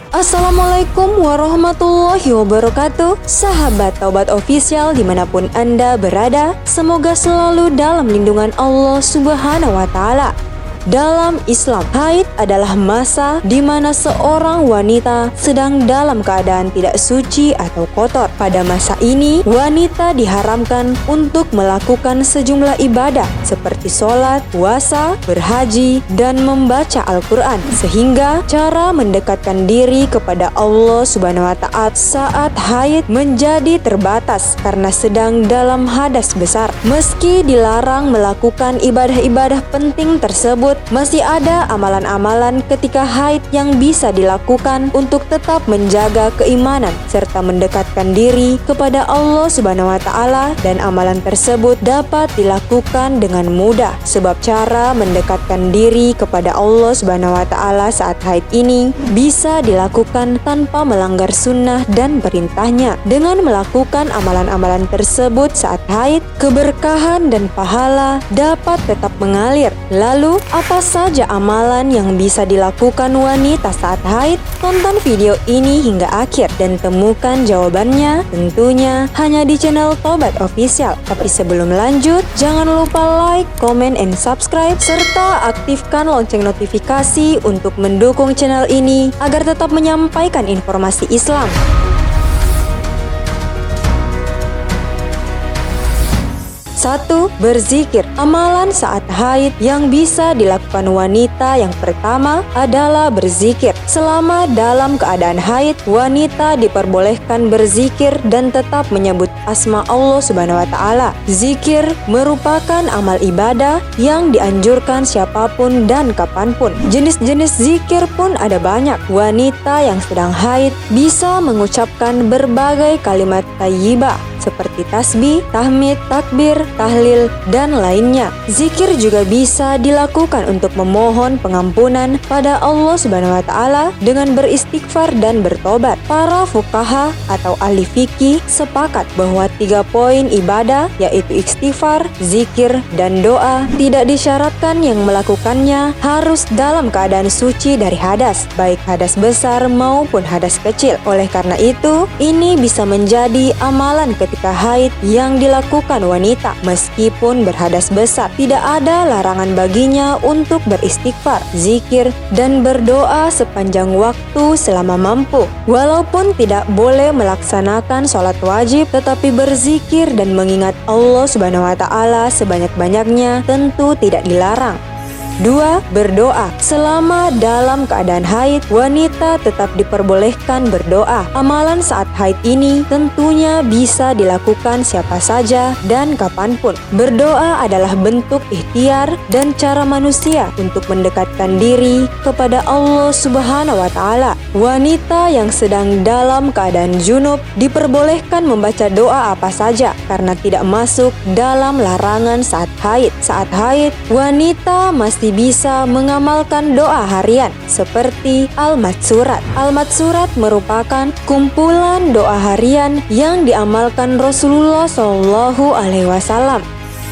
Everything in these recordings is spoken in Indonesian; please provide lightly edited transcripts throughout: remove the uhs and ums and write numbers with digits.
Assalamualaikum warahmatullahi wabarakatuh. Sahabat Taubat Official dimanapun Anda berada, semoga selalu dalam lindungan Allah Subhanahu wa Ta'ala. Dalam Islam, haid adalah masa di mana seorang wanita sedang dalam keadaan tidak suci atau kotor. Pada masa ini, wanita diharamkan untuk melakukan sejumlah ibadah seperti sholat, puasa, berhaji, dan membaca Al-Quran. Sehingga cara mendekatkan diri kepada Allah Subhanahu wa Ta'ala saat haid menjadi terbatas karena sedang dalam hadas besar. Meski dilarang melakukan ibadah-ibadah penting tersebut, masih ada amalan-amalan ketika haid yang bisa dilakukan untuk tetap menjaga keimanan serta mendekatkan diri kepada Allah Subhanahu wa Ta'ala, dan amalan tersebut dapat dilakukan dengan mudah sebab cara mendekatkan diri kepada Allah Subhanahu wa Ta'ala saat haid ini bisa dilakukan tanpa melanggar sunnah dan perintahnya. Dengan melakukan amalan-amalan tersebut saat haid, keberkahan dan pahala dapat tetap mengalir. Lalu, apa saja amalan yang bisa dilakukan wanita saat haid? Tonton video ini hingga akhir dan temukan jawabannya tentunya hanya di channel Taubat Official. Tapi sebelum lanjut, jangan lupa like, comment, and subscribe serta aktifkan lonceng notifikasi untuk mendukung channel ini agar tetap menyampaikan informasi Islam. 1. Berzikir. Amalan saat haid yang bisa dilakukan wanita yang pertama adalah berzikir. Selama dalam keadaan haid, wanita diperbolehkan berzikir dan tetap menyebut asma Allah Subhanahu wa Ta'ala. Zikir merupakan amal ibadah yang dianjurkan siapapun dan kapanpun. Jenis-jenis zikir pun ada banyak. Wanita yang sedang haid bisa mengucapkan berbagai kalimat thayyibah seperti tasbih, tahmid, takbir, tahlil, dan lainnya. Zikir juga bisa dilakukan untuk memohon pengampunan pada Allah Subhanahu wa Ta'ala dengan beristighfar dan bertobat. Para fuqaha atau ahli fikih sepakat bahwa 3 poin ibadah yaitu istighfar, zikir, dan doa tidak disyaratkan yang melakukannya harus dalam keadaan suci dari hadas, baik hadas besar maupun hadas kecil. Oleh karena itu, ini bisa menjadi amalan ketika haid yang dilakukan wanita meskipun berhadas besar. Tidak ada larangan baginya untuk beristighfar, zikir, dan berdoa sepanjang waktu selama mampu. Walaupun tidak boleh melaksanakan sholat wajib, tetapi berzikir dan mengingat Allah Subhanahu wa Ta'ala sebanyak-banyaknya tentu tidak dilarang. 2. Berdoa. Selama dalam keadaan haid, wanita tetap diperbolehkan berdoa. Amalan saat haid ini tentunya bisa dilakukan siapa saja dan kapanpun. Berdoa adalah bentuk ikhtiar dan cara manusia untuk mendekatkan diri kepada Allah Subhanahu wa Ta'ala. Wanita yang sedang dalam keadaan junub diperbolehkan membaca doa apa saja karena tidak masuk dalam larangan saat haid. Saat haid, wanita masih bisa mengamalkan doa harian seperti Al-Matsurat. Al-Matsurat merupakan kumpulan doa harian yang diamalkan Rasulullah SAW.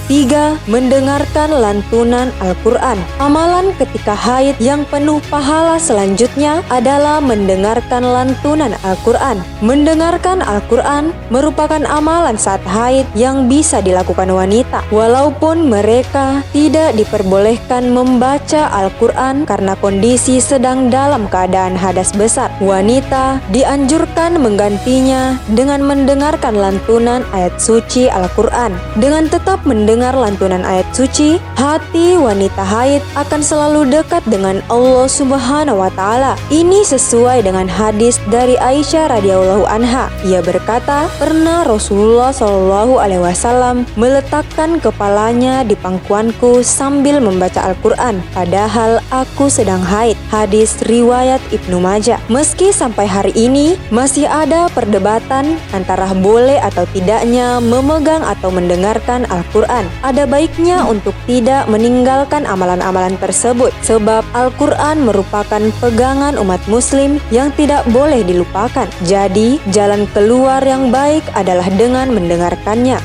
3. Mendengarkan lantunan Al-Quran. Amalan ketika haid yang penuh pahala selanjutnya adalah mendengarkan lantunan Al-Quran. Mendengarkan Al-Quran merupakan amalan saat haid yang bisa dilakukan wanita, walaupun mereka tidak diperbolehkan membaca Al-Quran karena kondisi sedang dalam keadaan hadas besar. Wanita dianjurkan menggantinya dengan mendengarkan lantunan ayat suci Al-Quran. Dengan tetap mendengar lantunan ayat suci, hati wanita haid akan selalu dekat dengan Allah Subhanahu wa Ta'ala. Ini sesuai dengan hadis dari Aisyah radhiyallahu anha. Ia berkata, pernah Rasulullah SAW meletakkan kepalanya di pangkuanku sambil membaca Al-Quran, padahal aku sedang haid. Hadis riwayat Ibnu Majah. Meski sampai hari ini masih ada perdebatan antara boleh atau tidaknya memegang atau mendengarkan Al-Quran, ada baiknya untuk tidak meninggalkan amalan-amalan tersebut sebab Al-Quran merupakan pegangan umat muslim yang tidak boleh dilupakan. Jadi, jalan keluar yang baik adalah dengan mendengarkannya.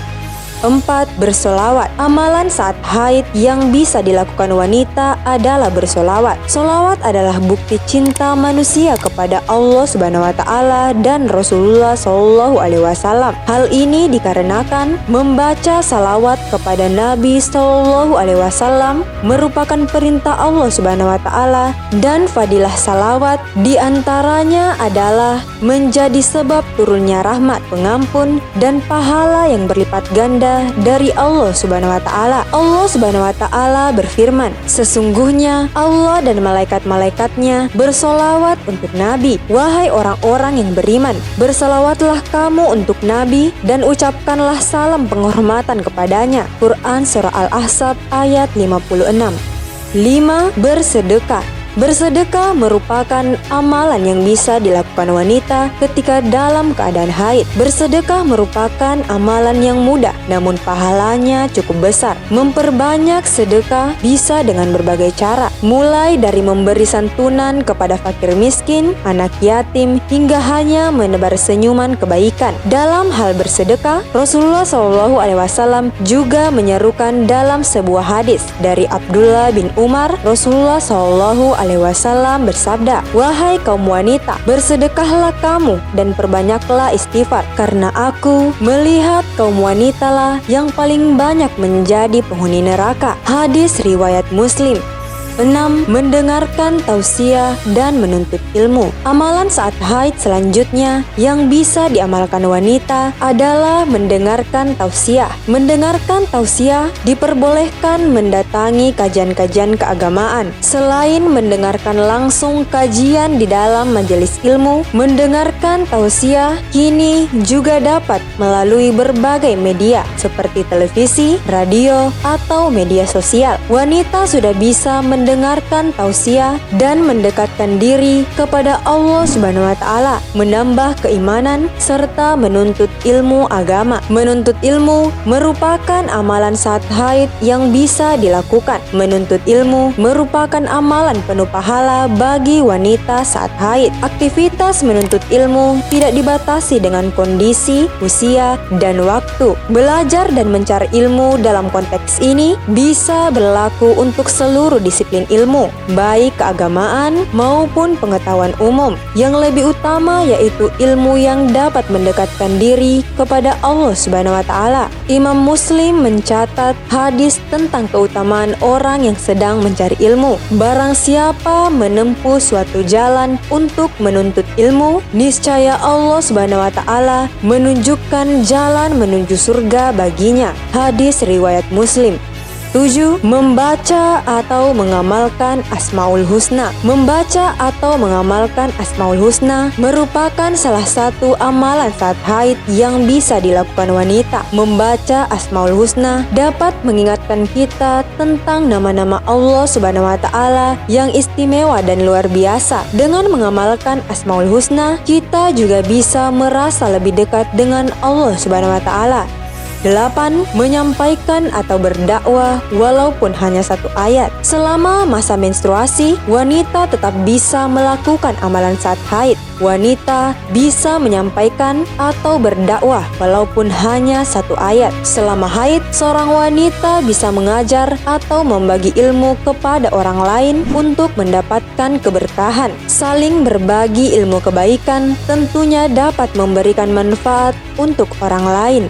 4. Bersolawat. Amalan saat haid yang bisa dilakukan wanita adalah bersolawat. Solawat adalah bukti cinta manusia kepada Allah Subhanahu wa Ta'ala dan Rasulullah Shallallahu Alaihi Wasallam. Hal ini dikarenakan membaca salawat kepada Nabi Shallallahu Alaihi Wasallam merupakan perintah Allah Subhanahu wa Ta'ala, dan fadilah salawat diantaranya adalah menjadi sebab turunnya rahmat, pengampun, dan pahala yang berlipat ganda dari Allah Subhanahu wa Ta'ala. Allah Subhanahu wa Ta'ala berfirman, sesungguhnya Allah dan malaikat-malaikatnya bersolawat untuk Nabi. Wahai orang-orang yang beriman, bersolawatlah kamu untuk Nabi dan ucapkanlah salam penghormatan kepadanya. Quran Surah Al-Ahzab ayat 56. 5. Bersedekah. Bersedekah merupakan amalan yang bisa dilakukan wanita ketika dalam keadaan haid. Bersedekah merupakan amalan yang mudah, namun pahalanya cukup besar. Memperbanyak sedekah bisa dengan berbagai cara, mulai dari memberi santunan kepada fakir miskin, anak yatim, hingga hanya menebar senyuman kebaikan. Dalam hal bersedekah, Rasulullah SAW juga menyerukan dalam sebuah hadis dari Abdullah bin Umar. Rasulullah SAW bersabda, wahai kaum wanita, bersedekahlah kamu dan perbanyaklah istighfar, karena aku melihat kaum wanitalah yang paling banyak menjadi penghuni neraka. Hadis riwayat Muslim. 6. Mendengarkan tausiah dan menuntut ilmu. Amalan saat haid selanjutnya yang bisa diamalkan wanita adalah mendengarkan tausiah. Mendengarkan tausiah diperbolehkan mendatangi kajian-kajian keagamaan. Selain mendengarkan langsung kajian di dalam majelis ilmu, mendengarkan tausiah kini juga dapat melalui berbagai media seperti televisi, radio, atau media sosial. Wanita sudah bisa mendengarkan tausiah dan mendekatkan diri kepada Allah Subhanahu wa Ta'ala, menambah keimanan serta menuntut ilmu agama. Menuntut ilmu merupakan amalan saat haid yang bisa dilakukan. Menuntut ilmu merupakan amalan penuh pahala bagi wanita saat haid. Aktivitas menuntut ilmu tidak dibatasi dengan kondisi, usia, dan waktu. Belajar dan mencari ilmu dalam konteks ini bisa berlaku untuk seluruh disiplin ilmu, baik keagamaan maupun pengetahuan umum. Yang lebih utama yaitu ilmu yang dapat mendekatkan diri kepada Allah Subhanahu wa Ta'ala. Imam Muslim mencatat hadis tentang keutamaan orang yang sedang mencari ilmu. Barang siapa menempuh suatu jalan untuk menuntut ilmu, niscaya Allah Subhanahu wa Ta'ala menunjukkan jalan menuju surga baginya. Hadis riwayat Muslim. 7. Membaca atau mengamalkan Asmaul Husna. Membaca atau mengamalkan Asmaul Husna merupakan salah satu amalan saat haid yang bisa dilakukan wanita. Membaca Asmaul Husna dapat mengingatkan kita tentang nama-nama Allah Subhanahu wa Ta'ala yang istimewa dan luar biasa. Dengan mengamalkan Asmaul Husna, kita juga bisa merasa lebih dekat dengan Allah Subhanahu wa Ta'ala. 8. Menyampaikan atau berdakwah walaupun hanya satu ayat. Selama masa menstruasi, wanita tetap bisa melakukan amalan saat haid. Wanita bisa menyampaikan atau berdakwah walaupun hanya satu ayat. Selama haid, seorang wanita bisa mengajar atau membagi ilmu kepada orang lain untuk mendapatkan keberkahan. Saling berbagi ilmu kebaikan tentunya dapat memberikan manfaat untuk orang lain.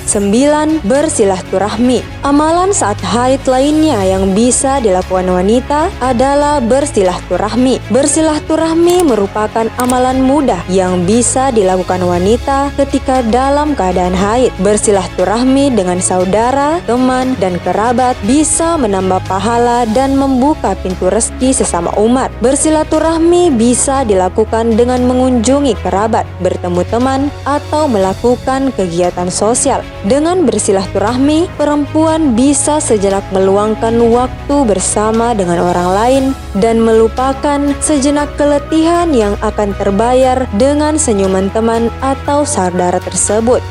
9. Bersilaturahmi. Amalan saat haid lainnya yang bisa dilakukan wanita adalah bersilaturahmi. Bersilaturahmi merupakan amalan mudah yang bisa dilakukan wanita ketika dalam keadaan haid. Bersilaturahmi dengan saudara, teman, dan kerabat bisa menambah pahala dan membuka pintu rezeki sesama umat. Bersilaturahmi bisa dilakukan dengan mengunjungi kerabat, bertemu teman, atau melakukan kegiatan sosial. Dengan bersilaturahmi, perempuan bisa sejenak meluangkan waktu bersama dengan orang lain dan melupakan sejenak keletihan yang akan terbayar dengan senyuman teman atau saudara tersebut.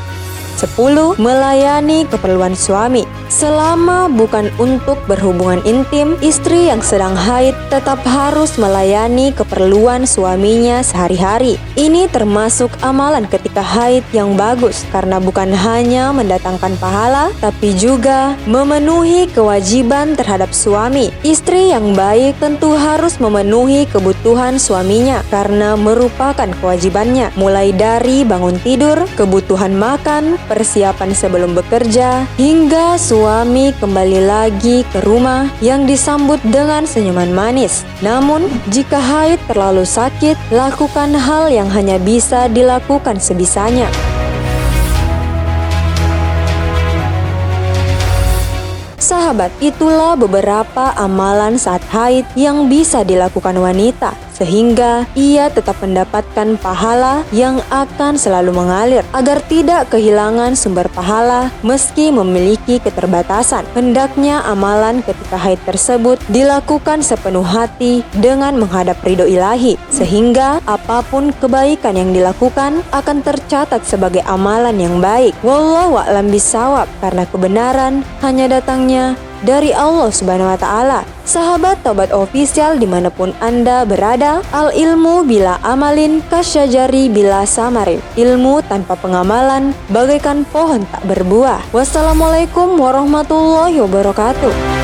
10. Melayani keperluan suami. Selama bukan untuk berhubungan intim, istri yang sedang haid tetap harus melayani keperluan suaminya sehari-hari. Ini termasuk amalan ketika haid yang bagus karena bukan hanya mendatangkan pahala, tapi juga memenuhi kewajiban terhadap suami. Istri yang baik tentu harus memenuhi kebutuhan suaminya karena merupakan kewajibannya, mulai dari bangun tidur, kebutuhan makan, persiapan sebelum bekerja, hingga suami kembali lagi ke rumah yang disambut dengan senyuman manis. Namun, jika haid terlalu sakit, lakukan hal yang hanya bisa dilakukan sebisanya. Sahabat, itulah beberapa amalan saat haid yang bisa dilakukan wanita, sehingga ia tetap mendapatkan pahala yang akan selalu mengalir. Agar tidak kehilangan sumber pahala meski memiliki keterbatasan, hendaknya amalan ketika haid tersebut dilakukan sepenuh hati dengan menghadap ridho ilahi, sehingga apapun kebaikan yang dilakukan akan tercatat sebagai amalan yang baik. Wallahu a'lam bishawab, karena kebenaran hanya datangnya dari Allah Subhanahu wa Ta'ala. Sahabat Tobat Official dimanapun Anda berada, al ilmu bila amalin kasyajari bila samarin. Ilmu tanpa pengamalan bagaikan pohon tak berbuah. Wassalamualaikum warahmatullahi wabarakatuh.